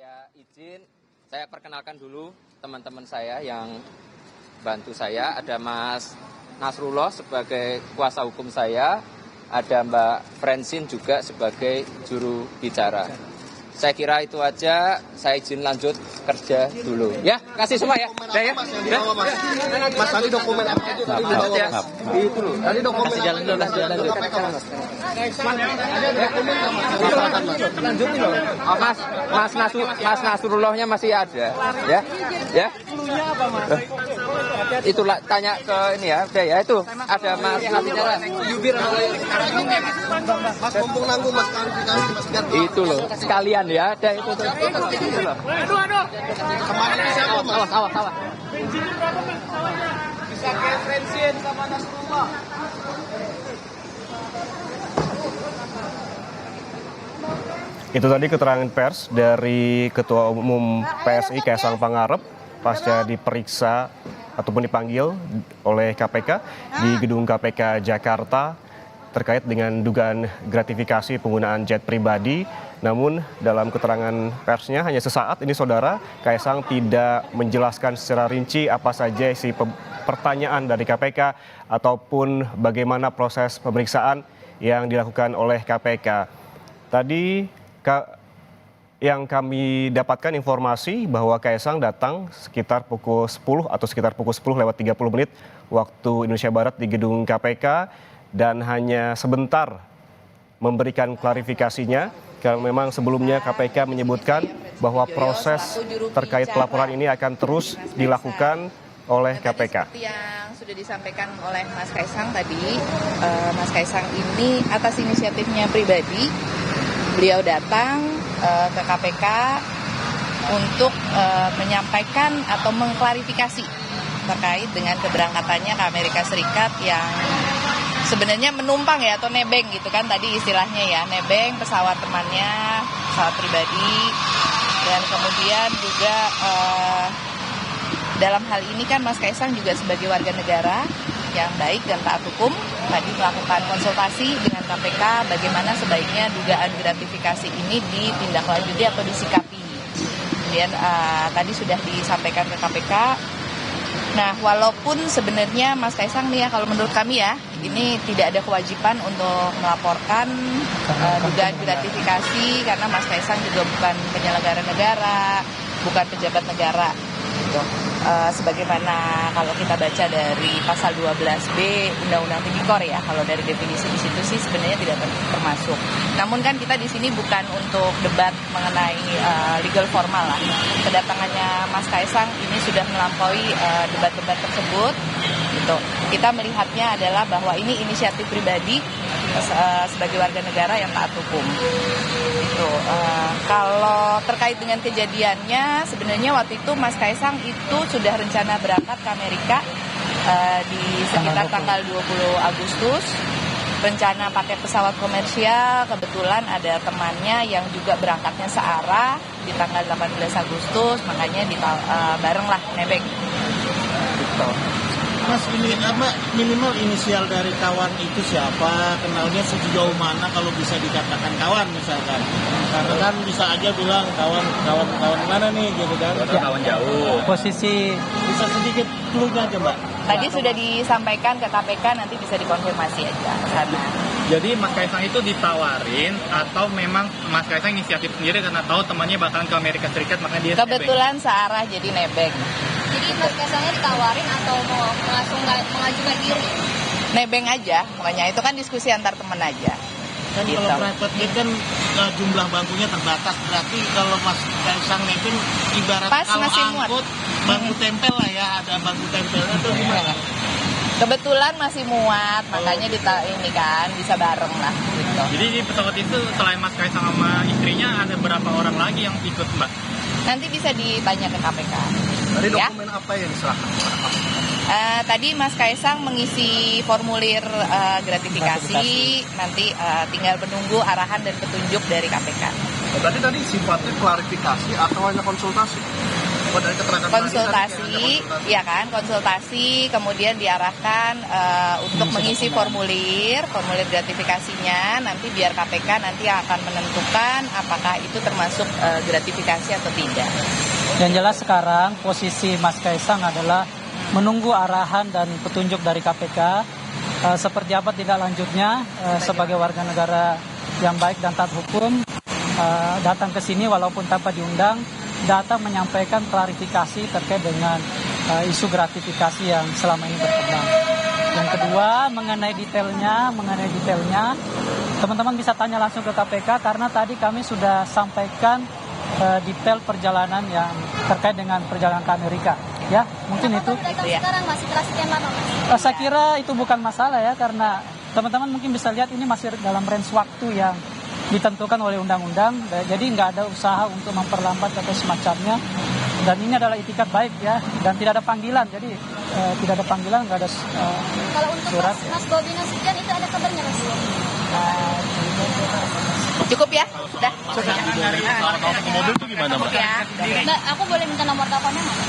Saya izin, saya perkenalkan dulu teman-teman saya yang bantu saya. Ada Mas Nasrullah sebagai kuasa hukum saya, ada Mbak Francine juga sebagai juru bicara. Saya kira itu aja, saya izin lanjut kerja dulu. Ya, kasih semua ya. Udah ya. Mas, tadi dokumen apa itu tadi dibawa, Mas? Itu loh. Tadi dokumen Kasih jalan dulu, lanjut. Lanjutin loh. Oh, Mas Nasrullahnya masih ada. Ya. Ya. Itulah tanya ke ini ya. Udah ya, itu ada Mas kasih jalan. Yubir Mas mumpung nanggung Mas klarifikasi Mas biar Itu loh, sekalian ya. Ada itu tuh. Itu loh. kemarin itu siapa Mas? Awas. Bisa kayak Francine sama Nasrullah. Itu tadi keterangan pers dari Ketua Umum PSI Kaisang Pangarep pasca diperiksa ataupun dipanggil oleh KPK di gedung KPK Jakarta terkait dengan dugaan gratifikasi penggunaan jet pribadi. Namun dalam keterangan persnya hanya sesaat ini saudara, Kaisang tidak menjelaskan secara rinci apa saja isi pertanyaan dari KPK ataupun bagaimana proses pemeriksaan yang dilakukan oleh KPK. Tadi yang kami dapatkan informasi bahwa Kaisang datang sekitar pukul 10 atau sekitar pukul 10:30 waktu Indonesia Barat di gedung KPK dan hanya sebentar memberikan klarifikasinya karena memang sebelumnya KPK menyebutkan bahwa proses terkait pelaporan ini akan terus dilakukan oleh KPK. Seperti yang sudah disampaikan oleh Mas Kaisang tadi, Mas Kaisang ini atas inisiatifnya pribadi, beliau datang ke KPK untuk menyampaikan atau mengklarifikasi terkait dengan keberangkatannya ke Amerika Serikat yang sebenarnya menumpang ya atau nebeng gitu kan tadi istilahnya ya, nebeng pesawat temannya, pesawat pribadi, dan kemudian juga dalam hal ini kan Mas Kaisang juga sebagai warga negara yang baik dan taat hukum tadi melakukan konsultasi dengan KPK bagaimana sebaiknya dugaan gratifikasi ini ditindaklanjuti atau disikapi. Kemudian tadi sudah disampaikan ke KPK. Nah, walaupun sebenarnya Mas Kaisang nih ya, kalau menurut kami ya, ini tidak ada kewajiban untuk melaporkan dugaan gratifikasi karena Mas Kaisang juga bukan penyelenggara negara, bukan pejabat negara. Gitu. Sebagaimana kalau kita baca dari pasal 12B Undang-Undang Tipikor ya, kalau dari definisi di situ sih sebenarnya tidak termasuk. Namun kan kita di sini bukan untuk debat mengenai legal formal lah. Kedatangannya Mas Kaisang ini sudah melampaui debat-debat tersebut. Gitu. Kita melihatnya adalah bahwa ini inisiatif pribadi sebagai warga negara yang taat hukum. Gitu. Kalau terkait dengan kejadiannya, sebenarnya waktu itu Mas Kaisang itu sudah rencana berangkat ke Amerika di sekitar tanggal 20 Agustus. Rencana pakai pesawat komersial, kebetulan ada temannya yang juga berangkatnya searah di tanggal 18 Agustus, makanya bareng lah nebeng. Gitu. Mas, minimal inisial dari kawan itu siapa, kenalnya sejauh mana kalau bisa dikatakan kawan misalkan. Karena kan bisa aja bilang kawan mana nih gitu kan. Kawan jauh. Posisi Bisa sedikit clue-nya aja Mbak. Tadi sudah disampaikan ke KPK, nanti bisa dikonfirmasi aja ke sana. Jadi Mas Kaisang itu ditawarin atau memang Mas Kaisang inisiatif sendiri karena tahu temannya bakalan ke Amerika Serikat makanya dia Kebetulan searah jadi nebeng. Jadi Mas Kaisangnya ditawarin atau mau langsung mengajukan diri? Nebeng aja, makanya itu kan diskusi antar teman aja. Kan Gitu. kalau private jet kan jumlah bangkunya terbatas, berarti kalau Mas Kaisang naikin ibarat Pas kalau masih muat. angkut bangku tempel lah ya, ada bangku tempelnya tuh gimana? Kebetulan masih muat, makanya ini kan bisa bareng lah gitu. Jadi di pesawat itu selain Mas Kaisang sama istrinya ada berapa orang lagi yang ikut Mbak? Nanti bisa ditanya ke KPK. Dari Ya. dokumen apa yang diserahkan? Tadi Mas Kaisang mengisi formulir gratifikasi, nanti tinggal menunggu arahan dan petunjuk dari KPK. Berarti tadi sifatnya klarifikasi atau hanya konsultasi? konsultasi, ya kan, konsultasi, kemudian diarahkan untuk mengisi formulir gratifikasinya, nanti biar KPK nanti akan menentukan apakah itu termasuk gratifikasi atau tidak. Yang jelas sekarang posisi Mas Kaisang adalah menunggu arahan dan petunjuk dari KPK seperti apa tindak lanjutnya sebagai warga negara yang baik dan taat hukum, datang ke sini walaupun tanpa diundang, datang menyampaikan klarifikasi terkait dengan isu gratifikasi yang selama ini berkembang. Yang kedua, mengenai detailnya, teman-teman bisa tanya langsung ke KPK karena tadi kami sudah sampaikan detail perjalanan yang terkait dengan perjalanan ke Amerika. Ya, mungkin itu. Sekarang masih transit yang lama, Mas? Saya kira itu bukan masalah ya, karena teman-teman mungkin bisa lihat ini masih dalam range waktu yang ditentukan oleh undang-undang, jadi nggak ada usaha untuk memperlambat atau semacamnya. Dan ini adalah itikat baik ya, dan tidak ada panggilan, jadi tidak ada panggilan, nggak ada Kalau untuk surat. Mas Bobi Nasution itu ada kabarnya, Mas? Cukup ya? Sudah. Kalau ke mobil itu gimana, Mbak? Ya. Mbak, aku boleh minta nomor teleponnya nggak?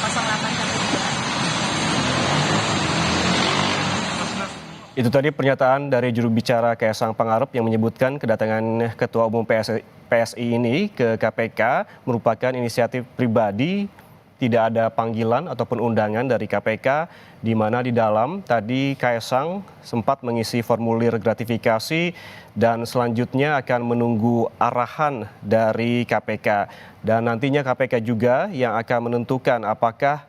08. Itu tadi pernyataan dari juru bicara Kaisang Pangarep yang menyebutkan kedatangan Ketua Umum PSI ini ke KPK merupakan inisiatif pribadi, tidak ada panggilan ataupun undangan dari KPK, di mana di dalam tadi Kaisang sempat mengisi formulir gratifikasi dan selanjutnya akan menunggu arahan dari KPK. Dan nantinya KPK juga yang akan menentukan apakah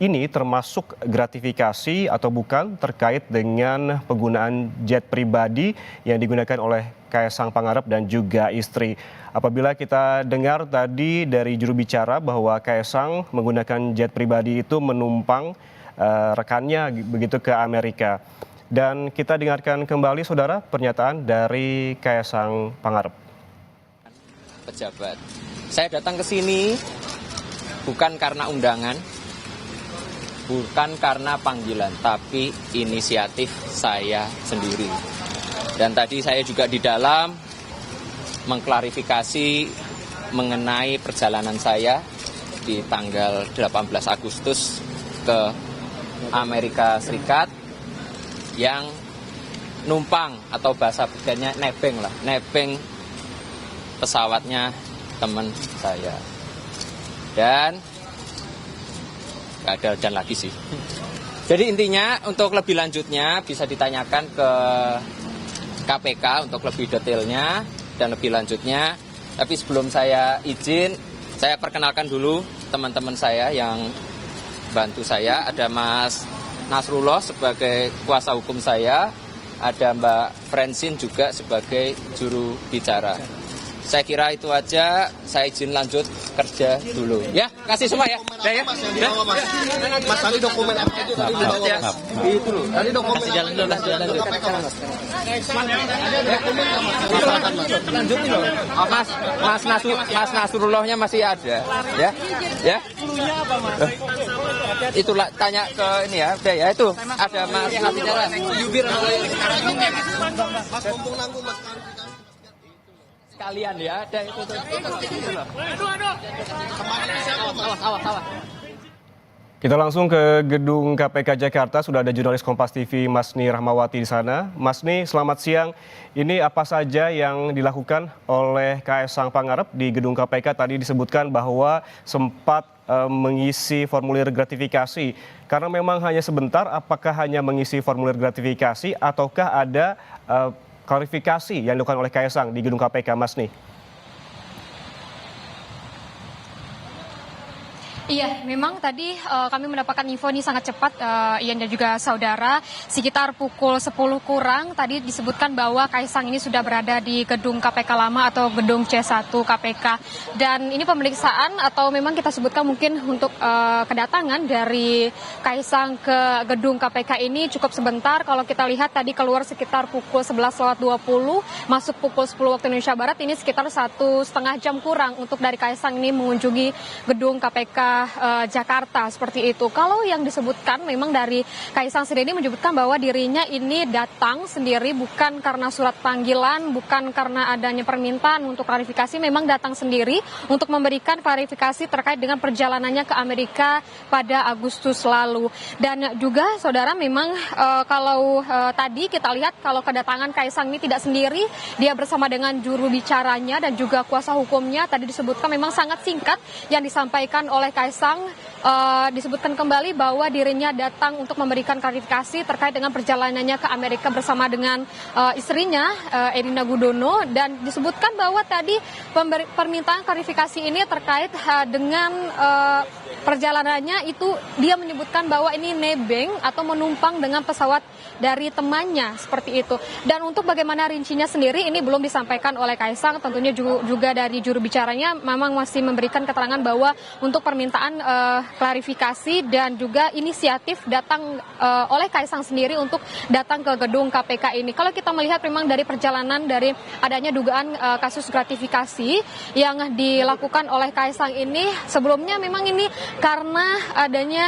ini termasuk gratifikasi atau bukan terkait dengan penggunaan jet pribadi yang digunakan oleh Kaisang Pangarep dan juga istri. Apabila kita dengar tadi dari juru bicara bahwa Kaisang menggunakan jet pribadi itu menumpang rekannya begitu ke Amerika. Dan kita dengarkan kembali saudara pernyataan dari Kaisang Pangarep. Pejabat, saya datang ke sini bukan karena undangan, bukan karena panggilan, tapi inisiatif saya sendiri. Dan tadi saya juga di dalam mengklarifikasi mengenai perjalanan saya di tanggal 18 Agustus ke Amerika Serikat yang numpang atau bahasa bedanya nebeng pesawatnya teman saya. Dan nggak ada dan lagi sih. Jadi intinya untuk lebih lanjutnya bisa ditanyakan ke KPK untuk lebih detailnya dan lebih lanjutnya. Tapi sebelum saya izin, saya perkenalkan dulu teman-teman saya yang bantu saya. Ada Mas Nasrullah sebagai kuasa hukum saya, ada Mbak Francine juga sebagai juru bicara. Saya kira itu aja, saya izin lanjut kerja dulu. Ya, kasih semua ya. Ya. Mas, tadi dokumen apa itu? Itu loh. Tadi dokumen Jalan dulu. lanjutin loh. Oh, Mas Nasrullahnya masih ada. Ya. Itulah tanya ke ini ya. Udah ya, itu ada Mas Nasrullahnya. Yubir. Mas mumpung nanggung Mas. Sekalian ya, ada itu tuh. Awas. Kita langsung ke gedung KPK Jakarta, sudah ada jurnalis Kompas TV Masni Rahmawati di sana. Masni, selamat siang. Ini apa saja yang dilakukan oleh Kaisang Pangarep di gedung KPK? Tadi disebutkan bahwa sempat mengisi formulir gratifikasi. Karena memang hanya sebentar, apakah hanya mengisi formulir gratifikasi ataukah ada klarifikasi yang dilakukan oleh Kaisang di gedung KPK, Masni? Iya, memang tadi kami mendapatkan info ini sangat cepat, Ian dan juga saudara. Sekitar pukul 10 kurang tadi disebutkan bahwa Kaisang ini sudah berada di gedung KPK lama atau gedung C1 KPK. Dan ini pemeriksaan atau memang kita sebutkan mungkin untuk kedatangan dari Kaisang ke gedung KPK ini cukup sebentar. Kalau kita lihat tadi keluar sekitar pukul 11.20, masuk pukul 10 waktu Indonesia Barat, ini sekitar 1,5 jam kurang untuk dari Kaisang ini mengunjungi gedung KPK kota Jakarta seperti itu. Kalau yang disebutkan memang dari Kaisang sendiri menyebutkan bahwa dirinya ini datang sendiri bukan karena surat panggilan, bukan karena adanya permintaan untuk klarifikasi, memang datang sendiri untuk memberikan klarifikasi terkait dengan perjalanannya ke Amerika pada Agustus lalu. Dan juga saudara memang kalau tadi kita lihat kalau kedatangan Kaisang ini tidak sendiri, dia bersama dengan juru bicaranya dan juga kuasa hukumnya. Tadi disebutkan memang sangat singkat yang disampaikan oleh Kaisang, disebutkan kembali bahwa dirinya datang untuk memberikan klarifikasi terkait dengan perjalanannya ke Amerika bersama dengan istrinya Erina Gudono, dan disebutkan bahwa tadi permintaan klarifikasi ini terkait dengan perjalanannya itu dia menyebutkan bahwa ini nebeng atau menumpang dengan pesawat dari temannya seperti itu. Dan untuk bagaimana rincinya sendiri ini belum disampaikan oleh Kaisang, tentunya juga dari juru bicaranya memang masih memberikan keterangan bahwa untuk permintaan klarifikasi dan juga inisiatif datang oleh Kaisang sendiri untuk datang ke gedung KPK ini. Kalau kita melihat memang dari perjalanan dari adanya dugaan kasus gratifikasi yang dilakukan oleh Kaisang ini, sebelumnya memang ini karena adanya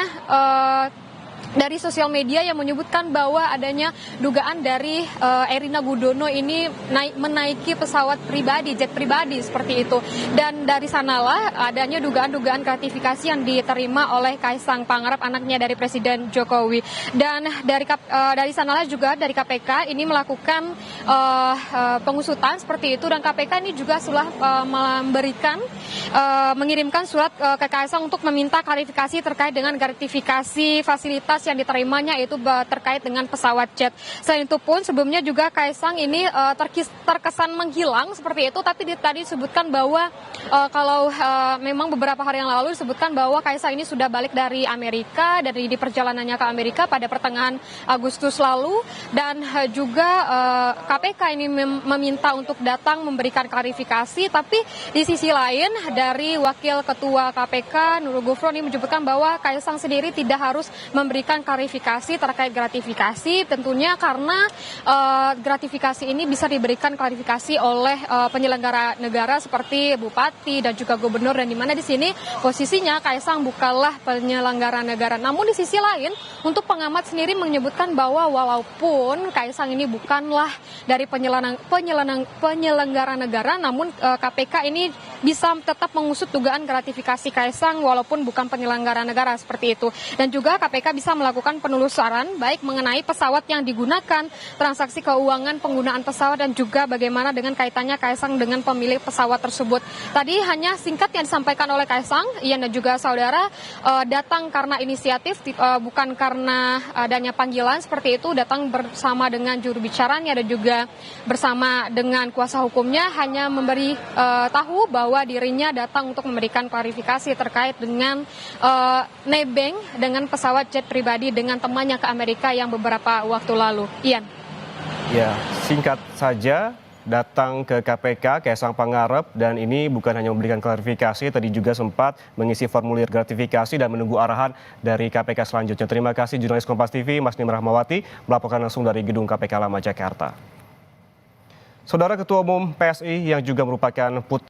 dari sosial media yang menyebutkan bahwa adanya dugaan dari Erina Gudono ini menaiki pesawat pribadi, jet pribadi seperti itu. Dan dari sanalah adanya dugaan-dugaan gratifikasi yang diterima oleh Kaisang Pangarep, anaknya dari Presiden Jokowi. Dan dari sanalah juga dari KPK ini melakukan pengusutan seperti itu, dan KPK ini juga sudah mengirimkan surat ke Kaisang untuk meminta klarifikasi terkait dengan gratifikasi fasilitas yang diterimanya itu terkait dengan pesawat jet. Selain itu pun sebelumnya juga Kaisang ini terkesan menghilang seperti itu, tapi tadi disebutkan bahwa kalau memang beberapa hari yang lalu disebutkan bahwa Kaisang ini sudah balik dari Amerika, dari di perjalanannya ke Amerika pada pertengahan Agustus lalu, dan juga KPK ini meminta untuk datang memberikan klarifikasi, tapi di sisi lain dari Wakil Ketua KPK Nurul Gufron ini menyebutkan bahwa Kaisang sendiri tidak harus memberikan klarifikasi terkait gratifikasi, tentunya karena gratifikasi ini bisa diberikan klarifikasi oleh penyelenggara negara seperti bupati dan juga gubernur, dan di mana di sini posisinya Kaisang bukanlah penyelenggara negara. Namun di sisi lain untuk pengamat sendiri menyebutkan bahwa walaupun Kaisang ini bukanlah dari penyelenggara negara, namun KPK ini bisa tetap mengusut dugaan gratifikasi Kaisang walaupun bukan penyelenggara negara seperti itu. Dan juga KPK bisa melakukan penelusuran baik mengenai pesawat yang digunakan, transaksi keuangan penggunaan pesawat, dan juga bagaimana dengan kaitannya Kaisang dengan pemilik pesawat tersebut. Tadi hanya singkat yang disampaikan oleh Kaisang, Ian dan juga saudara, datang karena inisiatif, bukan karena adanya panggilan seperti itu, datang bersama dengan juru bicaranya dan juga bersama dengan kuasa hukumnya, hanya memberi tahu bahwa dirinya datang untuk memberikan klarifikasi terkait dengan nebeng dengan pesawat jet pribadi dengan temannya ke Amerika yang beberapa waktu lalu. Ian. Ya, singkat saja, datang ke KPK Kaisang Pangarep, dan ini bukan hanya memberikan klarifikasi, tadi juga sempat mengisi formulir gratifikasi dan menunggu arahan dari KPK selanjutnya. Terima kasih jurnalis Kompas TV Mas Nim Rahmawati melaporkan langsung dari gedung KPK Lama Jakarta. Saudara Ketua Umum PSI yang juga merupakan putra